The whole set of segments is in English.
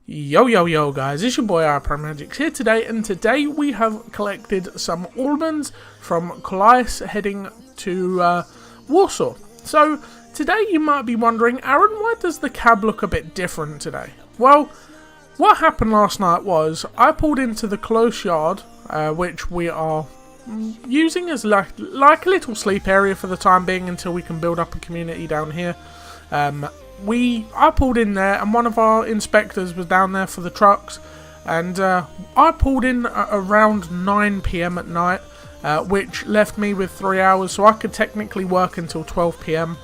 Yo yo yo guys, it's your boy RT1MM here today, and today we have collected some Allmans from Calais heading to Warsaw. So today you might be wondering, Aaron, why does the cab look a bit different today? Well, what happened last night was I pulled into the close yard, which we are using as like a little sleep area for the time being until we can build up a community down here. I pulled in there, and one of our inspectors was down there for the trucks, and I pulled in around 9 PM at night, which left me with 3 hours, so I could technically work until 12 PM.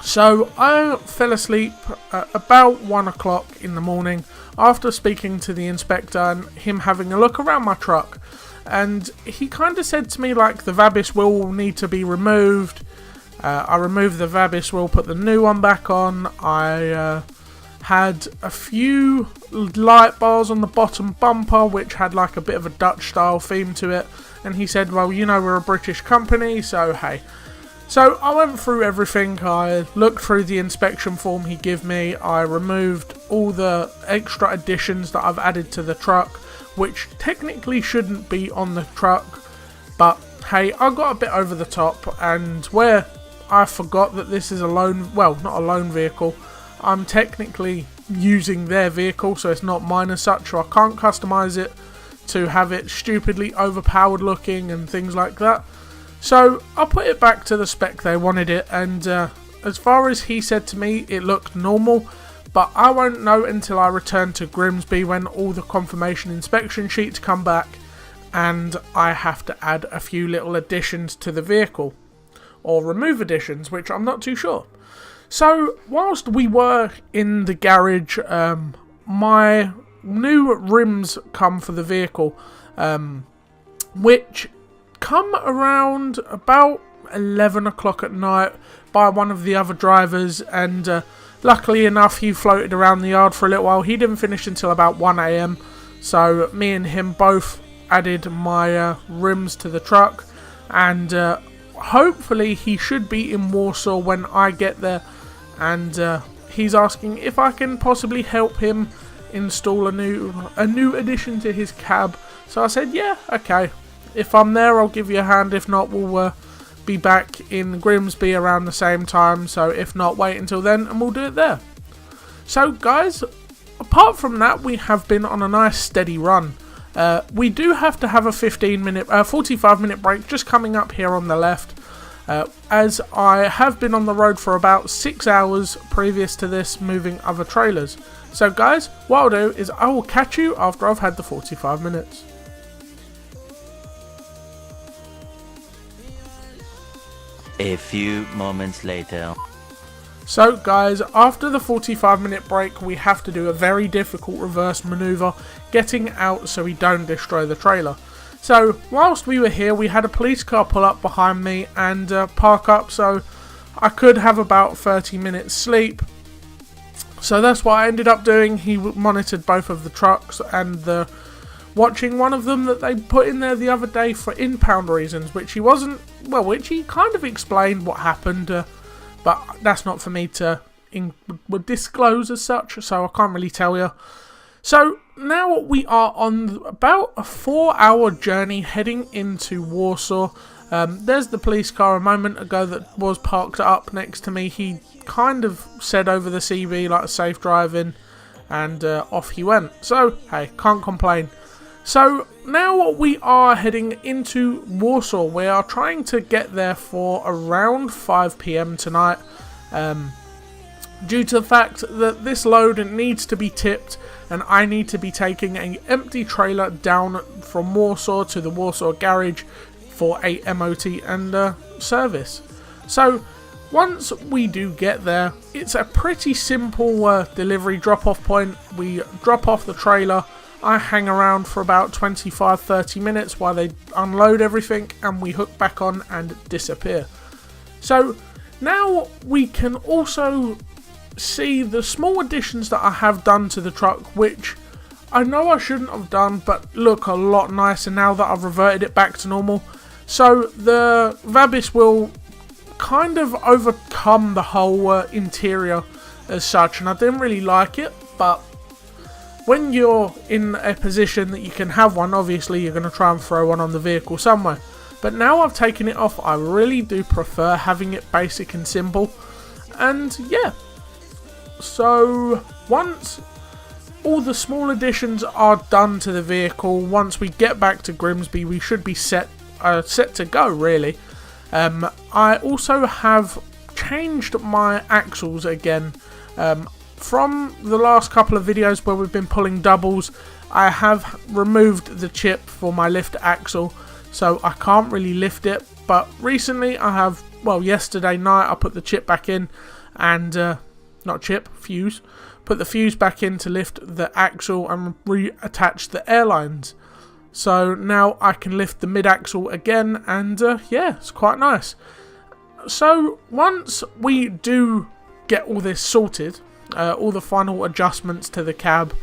So I fell asleep about 1 o'clock in the morning after speaking to the inspector and him having a look around my truck, and he kind of said to me like the Vabis wheel will need to be removed. I removed the Vabis wheel, put the new one back on. I had a few light bars on the bottom bumper which had like a bit of a Dutch style theme to it, and he said, well, you know, we're a British company, so hey. So I went through everything. I looked through the inspection form he gave me. I removed all the extra additions that I've added to the truck, which technically shouldn't be on the truck, but hey, I got a bit over the top, and where I forgot that this is a loan, well, not a loan vehicle, I'm technically using their vehicle, so it's not mine as such, so I can't customize it to have it stupidly overpowered looking and things like that. So I put it back to the spec they wanted it, and as far as he said to me, it looked normal, but I won't know until I return to Grimsby when all the confirmation inspection sheets come back and I have to add a few little additions to the vehicle, or remove additions, which I'm not too sure. So whilst we were in the garage, my new rims come for the vehicle, which come around about 11 o'clock at night by one of the other drivers, and luckily enough he floated around the yard for a little while. He didn't finish until about 1 AM, so me and him both added my rims to the truck, and hopefully he should be in Warsaw when I get there, and he's asking if I can possibly help him install a new addition to his cab. So I said, yeah, okay, if I'm there I'll give you a hand. If not, we'll be back in Grimsby around the same time, so if not, wait until then and we'll do it there. So guys, apart from that, we have been on a nice steady run. We do have to have a 45-minute break just coming up here on the left, as I have been on the road for about 6 hours previous to this, moving other trailers. So guys, what I'll do is I will catch you after I've had the 45 minutes. A few moments later. So guys, after the 45-minute break, we have to do a very difficult reverse maneuver getting out so we don't destroy the trailer. So whilst we were here, we had a police car pull up behind me and park up, so I could have about 30 minutes sleep. So that's what I ended up doing. He monitored both of the trucks, and watching one of them that they put in there the other day for impound reasons, which he kind of explained what happened, but that's not for me to disclose as such, so I can't really tell you. So now we are on about a 4-hour journey heading into Warsaw. There's the police car a moment ago that was parked up next to me. He kind of said over the CV like safe driving, and off he went. So hey, can't complain. So now we are heading into Warsaw. We are trying to get there for around 5 PM tonight, due to the fact that this load needs to be tipped, and I need to be taking an empty trailer down from Warsaw to the Warsaw garage for a MOT and service. So once we do get there, it's a pretty simple delivery drop-off point. We drop off the trailer. I hang around for about 25-30 minutes while they unload everything, and we hook back on and disappear. So now we can also see the small additions that I have done to the truck, which I know I shouldn't have done, but look a lot nicer now that I've reverted it back to normal. So the Vabis will kind of overcome the whole interior as such, and I didn't really like it. but when you're in a position that you can have one, obviously you're going to try and throw one on the vehicle somewhere. But now I've taken it off, I really do prefer having it basic and simple. And yeah, so once all the small additions are done to the vehicle, once we get back to Grimsby, we should be set to go, really. I also have changed my axles again. From the last couple of videos where we've been pulling doubles, I have removed the chip for my lift axle, so I can't really lift it. But recently I have, well, yesterday night I put the chip back in, and fuse. Put the fuse back in to lift the axle and reattach the airlines. So now I can lift the mid-axle again, and yeah, it's quite nice. So once we do get all this sorted, all the final adjustments to the cab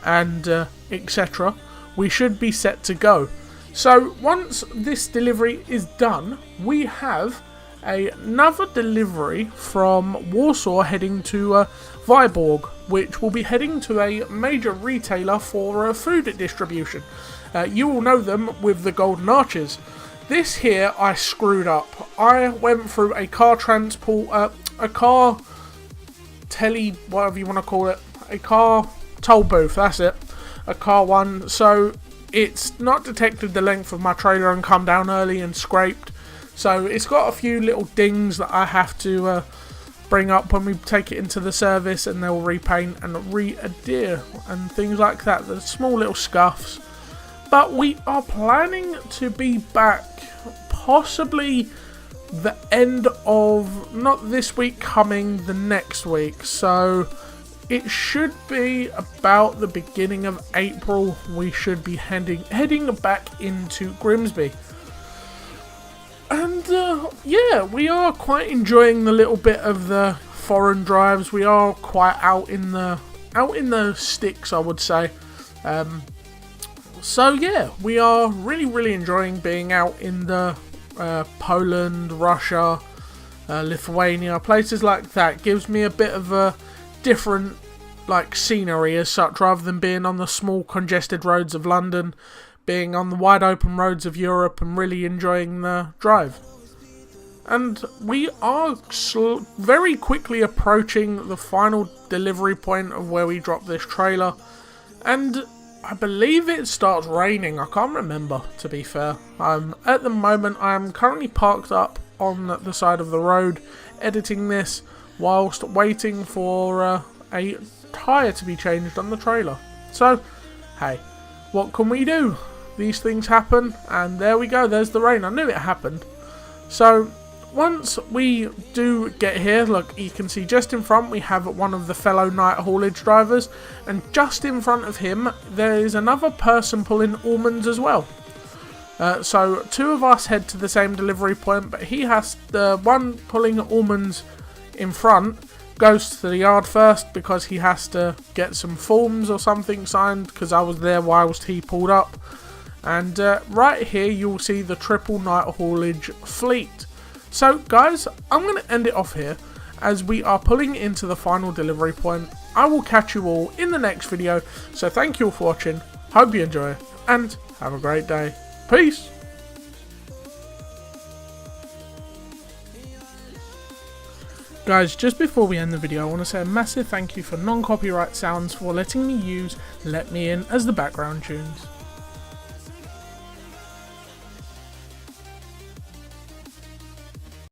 and etc., we should be set to go. So once this delivery is done, we have another delivery from Warsaw heading to Viborg, which will be heading to a major retailer for food distribution. You will know them with the golden arches. This here I screwed up. I went through a car transport, a car whatever you want to call it, a car toll booth, that's it, a car one, so it's not detected the length of my trailer and come down early and scraped, so it's got a few little dings that I have to bring up when we take it into the service, and they'll repaint and re-adhere and things like that, the small little scuffs. But we are planning to be back possibly the end of, not this week coming, the next week, so it should be about the beginning of April. We should be heading back into Grimsby, and yeah, we are quite enjoying the little bit of the foreign drives. We are quite out in the sticks, I would say. So yeah, we are really enjoying being out in the Poland, Russia, Lithuania, places like that. Gives me a bit of a different scenery as such, rather than being on the small congested roads of London, being on the wide open roads of Europe and really enjoying the drive. And we are very quickly approaching the final delivery point of where we drop this trailer, and I believe it starts raining. I can't remember, to be fair. At the moment, I am currently parked up on the side of the road, editing this, whilst waiting for a tyre to be changed on the trailer. So, hey, what can we do? These things happen, and there we go, there's the rain. I knew it happened. So, once we do get here, look, you can see just in front we have one of the fellow night haulage drivers, and just in front of him there is another person pulling almonds as well. So two of us head to the same delivery point, but the one pulling almonds in front goes to the yard first because he has to get some forms or something signed, because I was there whilst he pulled up. And right here you'll see the triple night haulage fleet. So guys, I'm going to end it off here as we are pulling into the final delivery point. I will catch you all in the next video, so thank you all for watching, hope you enjoy, and have a great day. Peace! Guys, just before we end the video, I want to say a massive thank you for non-copyright sounds for letting me use Let Me In as the background tunes.